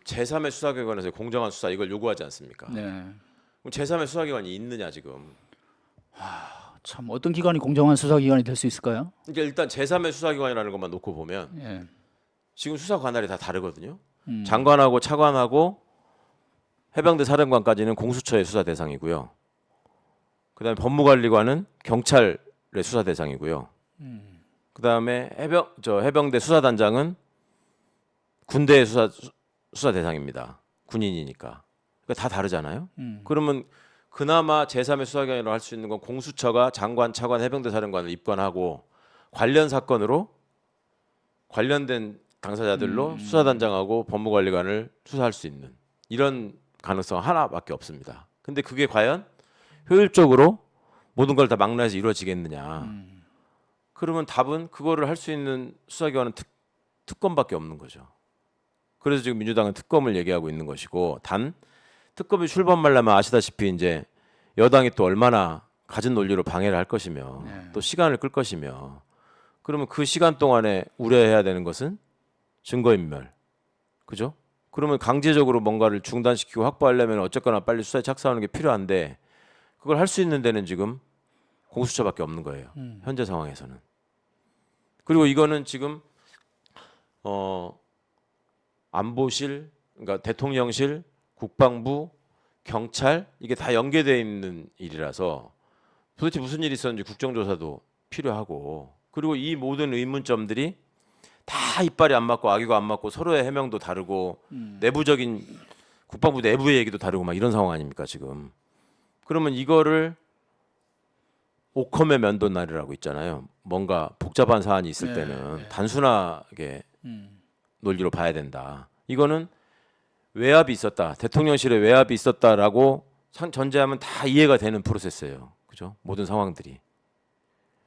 제3의 수사기관에서 공정한 수사 이걸 요구하지 않습니까? 네. 그럼 제3의 수사기관이 있느냐 지금? 참 어떤 기관이 공정한 수사기관이 될 수 있을까요? 그러니까 일단 제3의 수사기관이라는 것만 놓고 보면 예. 지금 수사 관할이 다 다르거든요. 장관하고 차관하고 해병대 사령관까지는 공수처의 수사 대상이고요. 그다음에 법무관리관은 경찰의 수사 대상이고요. 그다음에 해병대 수사단장은 군대의 수사 대상입니다. 군인이니까. 그러니까 다 다르잖아요. 그러면 그나마 제3의 수사기관으로 할 수 있는 건 공수처가 장관, 차관, 해병대 사령관을 입건하고 관련 사건으로 관련된 당사자들로 수사단장하고 법무관리관을 수사할 수 있는 이런 가능성 하나밖에 없습니다. 근데 그게 과연 효율적으로 모든 걸 다 망라해서 이루어지겠느냐? 그러면 답은 그거를 할 수 있는 수사기관은 특검밖에 없는 거죠. 그래서 지금 민주당은 특검을 얘기하고 있는 것이고, 단 특검이 출범하려면 아시다시피 이제 여당이 또 얼마나 갖은 논리로 방해를 할 것이며 또 시간을 끌 것이며, 그러면 그 시간 동안에 우려해야 되는 것은 증거인멸, 그죠? 그러면 강제적으로 뭔가를 중단시키고 확보하려면 어쨌거나 빨리 수사에 착수하는 게 필요한데 그걸 할 수 있는 데는 지금 공수처밖에 없는 거예요. 현재 상황에서는. 그리고 이거는 지금 안보실, 그러니까 대통령실, 국방부, 경찰 이게 다 연계되어 있는 일이라서 도대체 무슨 일이 있었는지 국정조사도 필요하고, 그리고 이 모든 의문점들이 다 이빨이 안 맞고 아기가 안 맞고 서로의 해명도 다르고 내부적인 국방부 내부의 얘기도 다르고 막 이런 상황 아닙니까 지금. 그러면 이거를 오컴의 면도날이라고 있잖아요. 뭔가 복잡한 사안이 있을 때는 단순하게 논리로 봐야 된다. 이거는 외압이 있었다, 대통령실에 외압이 있었다라고 전제하면 다 이해가 되는 프로세스예요. 그죠? 모든 상황들이.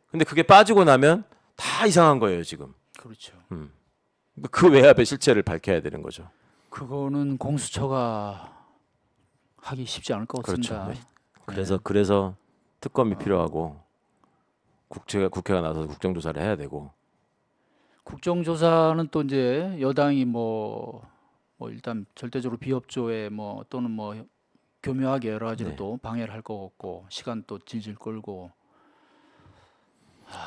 근데 그게 빠지고 나면 다 이상한 거예요 지금. 그렇죠. 그 외압의 실체를 밝혀야 되는 거죠. 그거는 공수처가 하기 쉽지 않을 것 같습니다. 그렇죠. 그래서 특검이 필요하고 국회가 나서서 국정조사를 해야 되고. 국정조사는 또 이제 여당이 뭐 일단 절대적으로 비협조에 뭐 또는 뭐 교묘하게 여러 가지로 또 방해를 할 것 같고 시간 또 질질 끌고.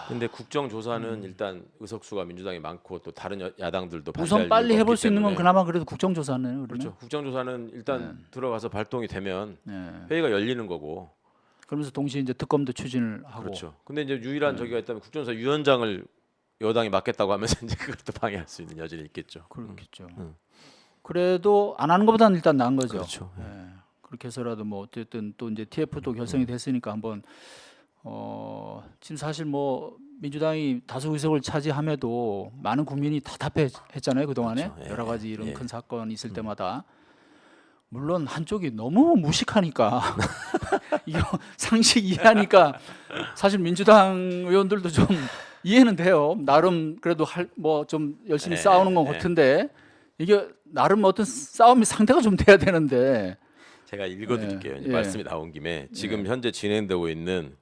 근데 국정조사는 일단 의석수가 민주당이 많고 또 다른 야당들도 우선 반대할 빨리 이유가 해볼 없기 수 있는 건 때문에. 그나마 그래도 국정조사네요. 그러면. 그렇죠. 국정조사는 일단 들어가서 발동이 되면 네. 회의가 열리는 거고. 그러면서 동시에 이제 특검도 추진을 하고. 그렇죠. 근데 이제 유일한 저기가 있다면 국정조사 위원장을 여당이 맡겠다고 하면서 이제 그것도 방해할 수 있는 여지는 있겠죠. 그렇겠죠. 그래도 안 하는 것보다는 일단 나은 거죠. 그렇죠. 예. 그렇게 해서라도 뭐 어쨌든 또 이제 TF도 결성이 됐으니까 한번 지금 사실 뭐 민주당이 다수 의석을 차지함에도 많은 국민이 답답했잖아요 그 동안에. 그렇죠. 예, 여러 가지 이런 예. 큰 사건 있을 때마다. 물론 한쪽이 너무 무식하니까 이거 상식 이해하니까 사실 민주당 의원들도 좀 이해는 돼요. 나름 그래도 뭐 좀 열심히 싸우는 건 같은데 이게 나름 어떤 싸움이 상대가 좀 돼야 되는데. 제가 읽어드릴게요. 이제 예. 말씀이 나온 김에 지금 현재 진행되고 있는,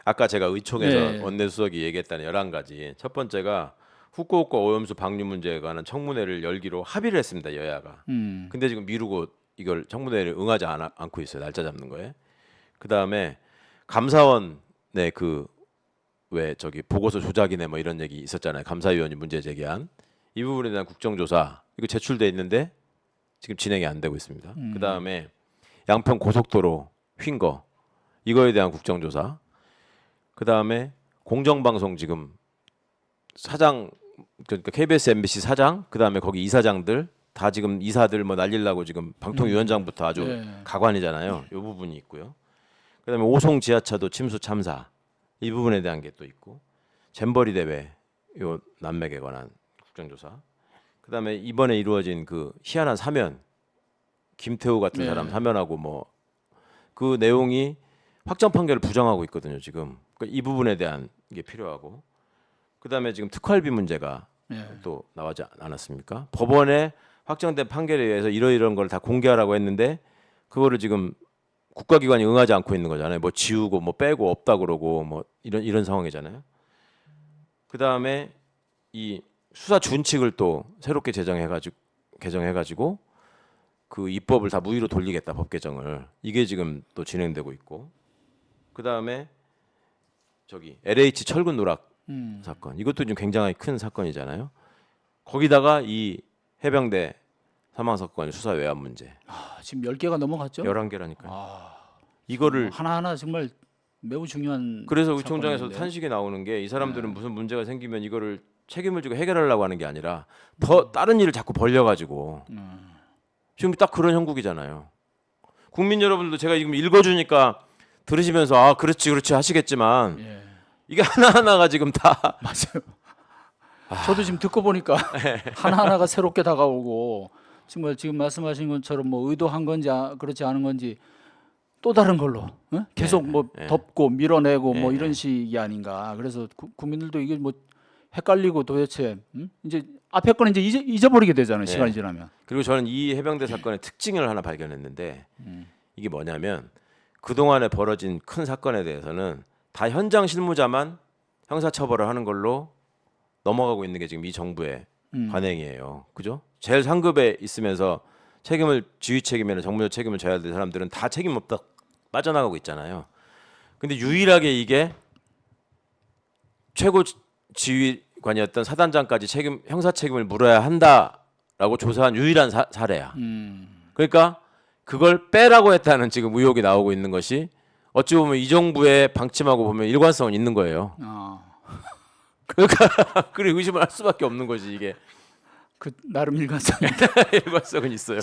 아까 제가 의총에서 원내수석이 얘기했다는 11가지. 첫 번째가 후쿠오카 오염수 방류 문제에 관한 청문회를 열기로 합의를 했습니다. 여야가. 근데 지금 미루고 이걸 청문회를 응하지 않고 있어요. 날짜 잡는 거에. 그다음에 감사원의 왜 저기 보고서 조작이네 뭐 이런 얘기 있었잖아요. 감사위원이 문제 제기한 이 부분에 대한 국정조사 이거 제출돼 있는데 지금 진행이 안 되고 있습니다. 그다음에 양평 고속도로 휜 거 이거에 대한 국정조사. 그다음에 공정방송 지금 사장, 그러니까 KBS, MBC 사장, 그다음에 거기 이사장들 다 지금 이사들 뭐 날리려고 지금 방통위원장부터 아주 가관이잖아요. 이 부분이 있고요. 그다음에 오송 지하차도 침수 참사 이 부분에 대한 게 또 있고, 잼버리 대회 요 난맥에 관한 국정조사. 그다음에 이번에 이루어진 그 희한한 사면, 김태우 같은 사람 사면하고 뭐 그 내용이 확정 판결을 부정하고 있거든요 지금. 그러니까 이 부분에 대한 게 필요하고, 그다음에 지금 특활비 문제가 또 나오지 않았습니까? 법원에 확정된 판결에 의해서 이러이러한 걸 다 공개하라고 했는데 그거를 지금 국가기관이 응하지 않고 있는 거잖아요. 뭐 지우고 뭐 빼고 없다 그러고 뭐 이런 상황이잖아요. 그다음에 이 수사 준칙을 또 새롭게 개정해가지고 그 입법을 다 무위로 돌리겠다 법 개정을 이게 지금 또 진행되고 있고 그 다음에 저기 LH 철근 누락 사건 이것도 좀 굉장히 큰 사건이잖아요. 거기다가 이 해병대 사망 사건 수사 외압 문제 지금 10개가 넘어갔죠? 11개라니까요. 이거를 하나하나 정말 매우 중요한. 그래서 의총장에서도 사건인데. 탄식이 나오는 게 이 사람들은 무슨 문제가 생기면 이거를 책임을 지고 해결하려고 하는 게 아니라 더 다른 일을 자꾸 벌려가지고 지금 딱 그런 형국이잖아요. 국민 여러분들도 제가 지금 읽어주니까 들으시면서 아 그렇지 그렇지 하시겠지만 예. 이게 하나하나가 지금 다 맞아요. 저도 지금 듣고 보니까 하나하나가 새롭게 다가오고 정말 지금 말씀하신 것처럼 뭐 의도한 건지 그렇지 않은 건지 또 다른 걸로 계속 뭐 덮고 밀어내고 뭐 이런 식이 아닌가. 그래서 국민들도 이게 뭐 헷갈리고 도대체 이제 앞에 거는 이제 잊어버리게 되잖아요. 시간이 지나면. 그리고 저는 이 해병대 사건의 특징을 하나 발견했는데 이게 뭐냐면 그동안에 벌어진 큰 사건에 대해서는 다 현장 실무자만 형사처벌을 하는 걸로 넘어가고 있는 게 지금 이 정부의 관행이에요. 그죠? 제일 상급에 있으면서 지휘 책임이나 정무적 책임을 져야 될 사람들은 다 책임 없다 빠져나가고 있잖아요. 근데 유일하게 이게 최고 지휘관이었던 사단장까지 형사 책임을 물어야 한다라고 조사한 유일한 사례야. 그러니까 그걸 빼라고 했다는 지금 의혹이 나오고 있는 것이 어찌 보면 이 정부의 방침하고 보면 일관성은 있는 거예요. 그러니까 그래 의심을 할 수밖에 없는 거지 이게. 그 나름 일관성이 일관성은 있어요.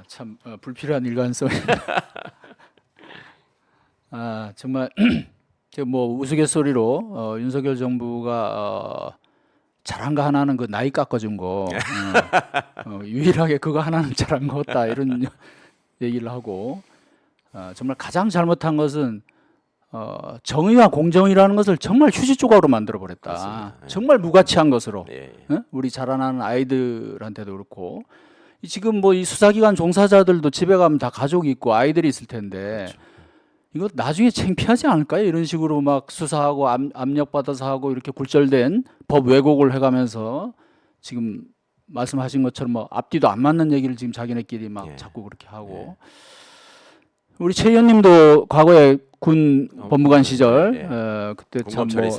참 불필요한 일관성. 정말 뭐 우스갯소리로 윤석열 정부가 잘한 거 하나는 그 나이 깎아준 거 유일하게 그거 하나는 잘한 거 같다 이런 얘기를 하고 정말 가장 잘못한 것은 정의와 공정이라는 것을 정말 휴지 조각으로 만들어 버렸다. 정말 무가치한 것으로 우리 자라나는 아이들한테도 그렇고 지금 뭐 이 수사기관 종사자들도 집에 가면 다 가족이 있고 아이들이 있을 텐데 이거 나중에 창피하지 않을까요? 이런 식으로 막 수사하고 압력받아서 하고 이렇게 굴절된 법 왜곡을 해가면서 지금 말씀하신 것처럼 뭐 앞뒤도 안 맞는 얘기를 지금 자기네끼리 막 자꾸 그렇게 하고 우리 최 의원님도 과거에 군 법무관 시절 그때 참 뭐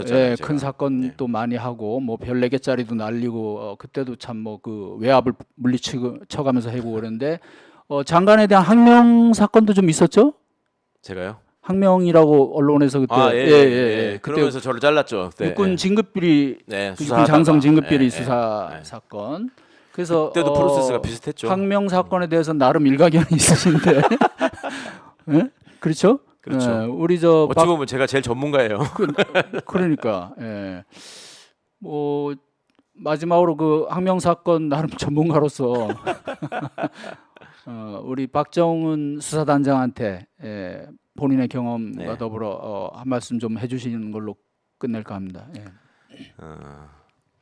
큰 사건도 많이 하고 뭐 별 4개짜리도 날리고 그때도 참 뭐 그 외압을 물리쳐가면서 하고 그랬는데 장관에 대한 항명 사건도 좀 있었죠? 제가요? 항명이라고 언론에서 그때 그러면서 저를 잘랐죠. 그때. 육군 진급비리 육군 장성 진급비리 수사 사건. 그래서 그때도 프로세스가 비슷했죠. 항명 사건에 대해서 나름 일가견이 있으신데, 그렇죠? 그렇죠. 우리 어찌 보면 제가 제일 전문가예요. 그러니까 뭐 마지막으로 그 항명 사건 나름 전문가로서 우리 박정훈 수사단장한테 본인의 경험과 더불어 한 말씀 좀 해주시는 걸로 끝낼까 합니다.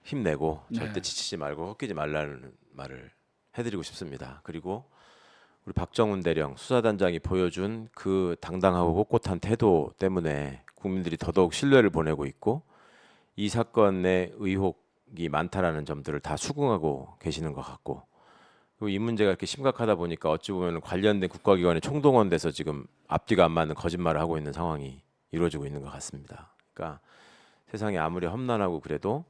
힘내고 절대 지치지 말고 헛기지 말라는 말을 해드리고 싶습니다. 그리고 우리 박정훈 대령 수사단장이 보여준 그 당당하고 꼿꼿한 태도 때문에 국민들이 더더욱 신뢰를 보내고 있고 이 사건의 의혹이 많다라는 점들을 다 수긍하고 계시는 것 같고 그리고 이 문제가 이렇게 심각하다 보니까 어찌 보면 관련된 국가기관에 총동원돼서 지금 앞뒤가 안 맞는 거짓말을 하고 있는 상황이 이루어지고 있는 것 같습니다. 그러니까 세상이 아무리 험난하고 그래도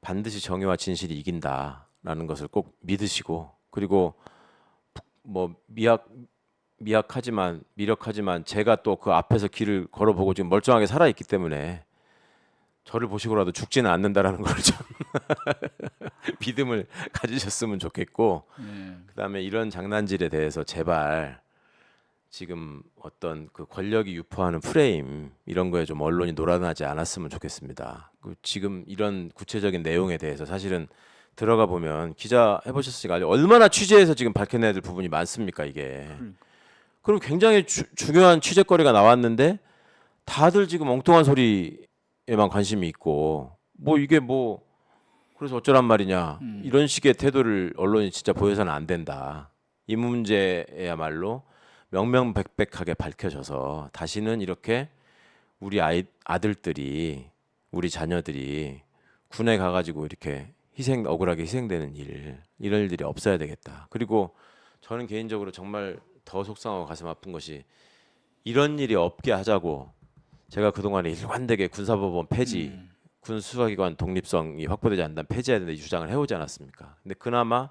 반드시 정의와 진실이 이긴다라는 것을 꼭 믿으시고 그리고 뭐 미약하지만 제가 또 그 앞에서 길을 걸어보고 지금 멀쩡하게 살아있기 때문에 저를 보시고라도 죽지는 않는다라는 걸 좀 믿음을 가지셨으면 좋겠고 그다음에 이런 장난질에 대해서 제발 지금 어떤 그 권력이 유포하는 프레임 이런 거에 좀 언론이 놀아나지 않았으면 좋겠습니다. 지금 이런 구체적인 내용에 대해서 사실은 들어가 보면 기자 해보셨으니까 얼마나 취재해서 지금 밝혀내야 될 부분이 많습니까 이게. 그럼 굉장히 중요한 취재거리가 나왔는데 다들 지금 엉뚱한 소리에만 관심이 있고 뭐 이게 뭐 그래서 어쩌란 말이냐 이런 식의 태도를 언론이 진짜 보여서는 안 된다. 이 문제야말로 명명백백하게 밝혀져서 다시는 이렇게 우리 아들들이 우리 자녀들이 군에 가가지고 이렇게 억울하게 희생되는 이런 일들이 없어야 되겠다. 그리고 저는 개인적으로 정말 더 속상하고 가슴 아픈 것이 이런 일이 없게 하자고 제가 그동안에 일관되게 군사법원 폐지, 군 수사기관 독립성이 확보되지 않는다면 폐지해야 된다 이 주장을 해오지 않았습니까? 근데 그나마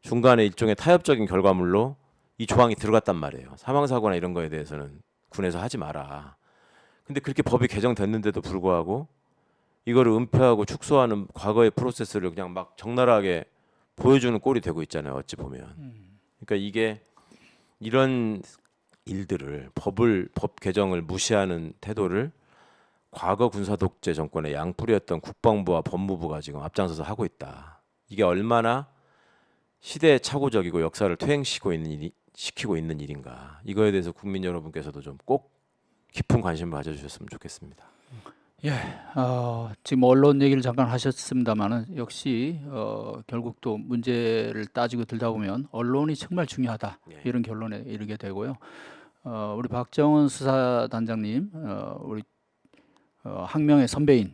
중간에 일종의 타협적인 결과물로 이 조항이 들어갔단 말이에요. 사망사고나 이런 거에 대해서는 군에서 하지 마라. 근데 그렇게 법이 개정됐는데도 불구하고 이거를 은폐하고 축소하는 과거의 프로세스를 그냥 막 적나라하게 보여주는 꼴이 되고 있잖아요. 어찌 보면. 그러니까 이게 이런 일들을 법 개정을 무시하는 태도를 과거 군사 독재 정권의 양풀이었던 국방부와 법무부가 지금 앞장서서 하고 있다. 이게 얼마나 시대착오적이고 역사를 퇴행시키고 있는 일인가. 이거에 대해서 국민 여러분께서도 좀 꼭 깊은 관심을 가져주셨으면 좋겠습니다. 예, 지금 언론 얘기를 잠깐 하셨습니다만은 역시 결국 또 문제를 따지고 들다 보면 언론이 정말 중요하다 예. 이런 결론에 이르게 되고요. 우리 박정원 수사단장님, 우리 학명의 선배인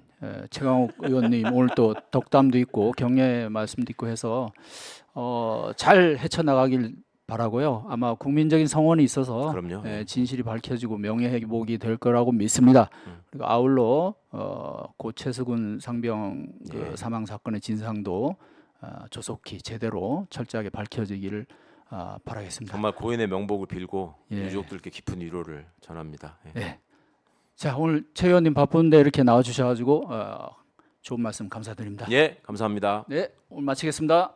최강욱 의원님 오늘 또 덕담도 있고 격려 말씀도 있고 해서 잘 헤쳐나가길 바라고요. 아마 국민적인 성원이 있어서 그럼요. 진실이 밝혀지고 명예회복이 될 거라고 믿습니다. 그리고 아울러 고 최수근 상병 그 사망 사건의 진상도 조속히 제대로 철저하게 밝혀지기를 바라겠습니다. 정말 고인의 명복을 빌고 예. 유족들께 깊은 위로를 전합니다. 예. 네. 자, 오늘 최 의원님 바쁜데 이렇게 나와 주셔가지고 좋은 말씀 감사드립니다. 예, 감사합니다. 네, 오늘 마치겠습니다.